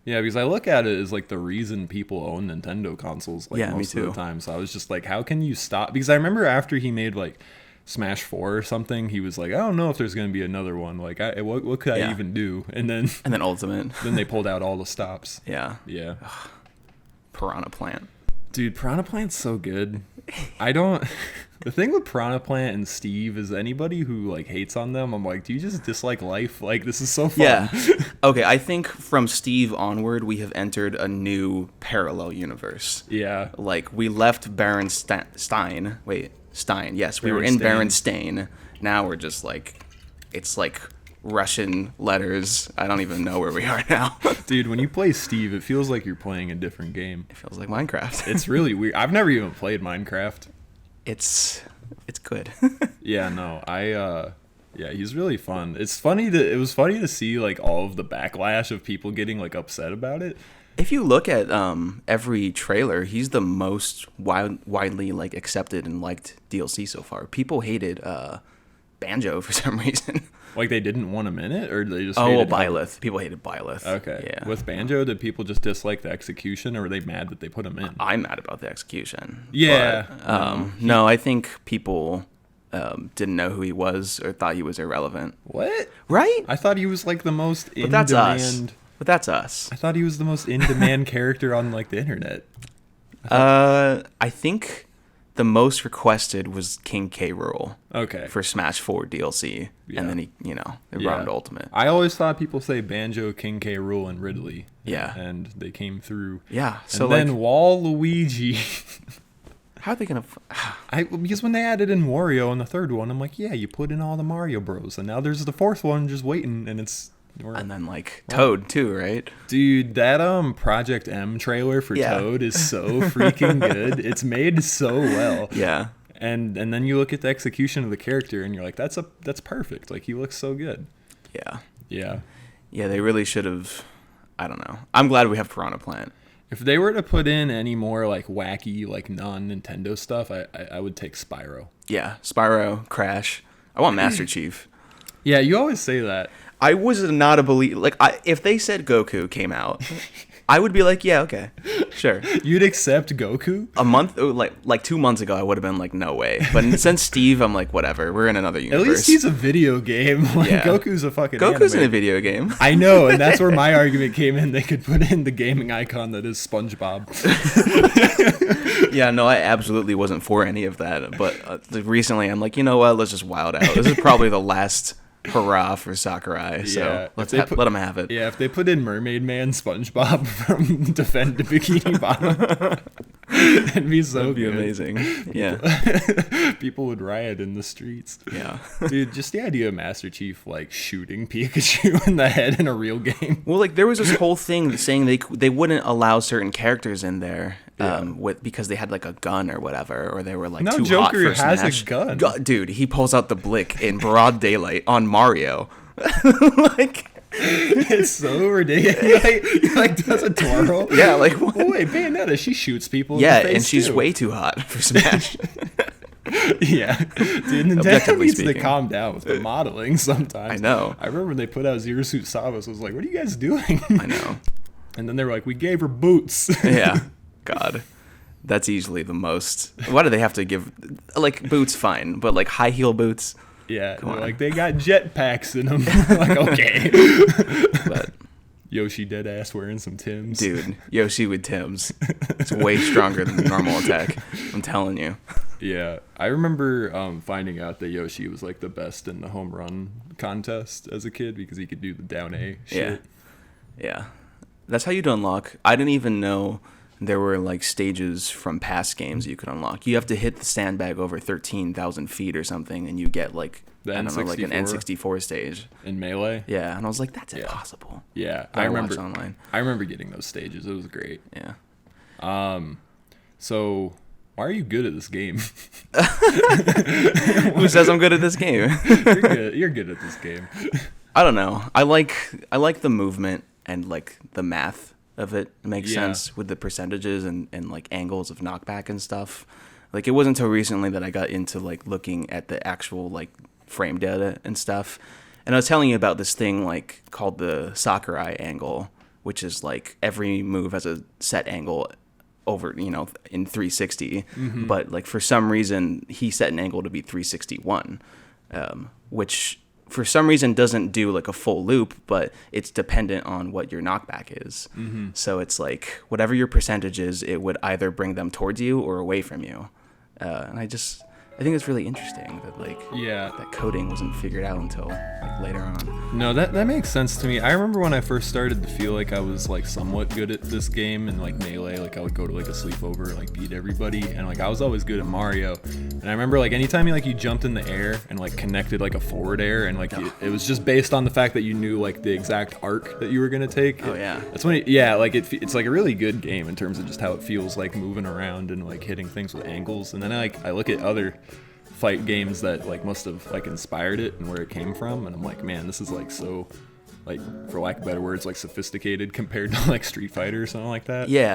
Yeah, because I look at it as like the reason people own Nintendo consoles like most of the time. So I was just like, how can you stop? Because I remember after he made like Smash 4 or something, he was like, I don't know if there's going to be another one. Like, what could I even do? And then Ultimate. Then they pulled out all the stops. Yeah. Yeah. Ugh. Piranha Plant. Dude, Piranha Plant's so good. The thing with Piranha Plant and Steve is anybody who like hates on them, I'm like, do you just dislike life? Like, this is so fun. Yeah. Okay, I think from Steve onward, we have entered a new parallel universe. Yeah. Like, we left Stein. Yes, we were in Berenstain. Now we're just like, it's like Russian letters. I don't even know where we are now. Dude, when you play Steve, it feels like you're playing a different game. It feels like Minecraft. It's really weird. I've never even played Minecraft. It's good. Yeah, no. Yeah, he's really fun. It was funny to see like all of the backlash of people getting like upset about it. If you look at every trailer, he's the most widely like accepted and liked DLC so far. People hated Banjo for some reason. Like they didn't want him in it, or they just Byleth. People hated Byleth. Okay. Yeah. With Banjo, did people just dislike the execution, or were they mad that they put him in? I'm mad about the execution. Yeah. But, no, I think people didn't know who he was or thought he was irrelevant. What? Right? I thought he was like the most in that's demand. But that's us. I thought he was the most in demand character on like the internet. I think the most requested was King K. Rool. Okay. For Smash 4 DLC. Yeah. And then they brought him to Ultimate. I always thought people say Banjo, King K. Rool, and Ridley. Yeah. And they came through. Yeah. So and then Waluigi. How are they gonna? Because when they added in Wario in the third one, I'm like, yeah, you put in all the Mario Bros, and now there's the fourth one just waiting, and it's. And then like Toad too, right? Dude, that Project M trailer for Toad is so freaking good. It's made so well. Yeah. And then you look at the execution of the character, and you're like, that's perfect. Like he looks so good. Yeah. Yeah. Yeah, they really should have. I don't know. I'm glad we have Piranha Plant. If they were to put in any more like wacky, like non-Nintendo stuff, I would take Spyro. Yeah, Spyro, Crash. I want Master Chief. Yeah, you always say that. I was not a believer. Like, if they said Goku came out, I would be like, yeah, okay, sure. You'd accept Goku? A month, like 2 months ago, I would have been like, no way. But since Steve, I'm like, whatever. We're in another universe. At least he's a video game. Like, yeah. Goku's a fucking Goku's anime. in a video game. I know, and that's where my argument came in. They could put in the gaming icon that is SpongeBob. Yeah, no, I absolutely wasn't for any of that. But recently, I'm like, you know what? Let's just wild out. This is probably the last hurrah for Sakurai, so let him have it. Yeah, if they put in Mermaid Man SpongeBob from Defend the Bikini Bottom, it'd be so good. Amazing. Yeah. People would riot in the streets. Yeah. Dude, just the idea of Master Chief like shooting Pikachu in the head in a real game. Well, like there was this whole thing saying they wouldn't allow certain characters in there because they had like a gun or whatever, or they were like too hot for Joker has Smash. A gun. Dude, he pulls out the blick in broad daylight on Mario. Like it's so ridiculous. He like does a twirl. Yeah, like what? Oh, wait, Bayonetta, she shoots people. Yeah, in the face and she's too. way too hot for Smash. Yeah, dude, Nintendo needs to calm down with the modeling sometimes. I know. I remember when they put out Zero Suit Samus. I was like, what are you guys doing? I know. And then they were like, we gave her boots. Yeah. God. That's easily the most. Why do they have to give like boots? Fine, but like high heel boots. Yeah, like they got jetpacks in them. Like okay, but Yoshi dead ass wearing some Tims. Dude, Yoshi with Tims. It's way stronger than the normal attack. I'm telling you. Yeah, I remember finding out that Yoshi was like the best in the home run contest as a kid because he could do the down A shit. Yeah. That's how you'd unlock. I didn't even know there were like stages from past games you could unlock. You have to hit the sandbag over 13,000 feet or something, and you get like an N64 stage in Melee. Yeah, and I was like, that's impossible. Yeah, I remember online. I remember getting those stages. It was great. Yeah. So why are you good at this game? Who says I'm good at this game? You're good at this game. I don't know. I like the movement and like the math of it. It makes sense with the percentages and like angles of knockback and stuff. Like it wasn't until recently that I got into like looking at the actual like frame data and stuff. And I was telling you about this thing like called the Sakurai angle, which is like every move has a set angle over, you know, in 360. But like for some reason he set an angle to be 361, which for some reason doesn't do like a full loop, but it's dependent on what your knockback is. So it's like whatever your percentage is, it would either bring them towards you or away from you. And I think it's really interesting that like that coding wasn't figured out until like later on. No, that makes sense to me. I remember when I first started to feel like I was like somewhat good at this game and like Melee, like I would go to like a sleepover and like beat everybody, and like I was always good at Mario. And I remember like anytime you jumped in the air and like connected like a forward air, and like it was just based on the fact that you knew like the exact arc that you were gonna take. Oh yeah. That's when it's like a really good game in terms of just how it feels like moving around and like hitting things with angles. And then I look at other fight games that like must have like inspired it and where it came from, and I'm like, man, this is like so, like, for lack of better words, like sophisticated compared to like Street Fighter or something like that. Yeah,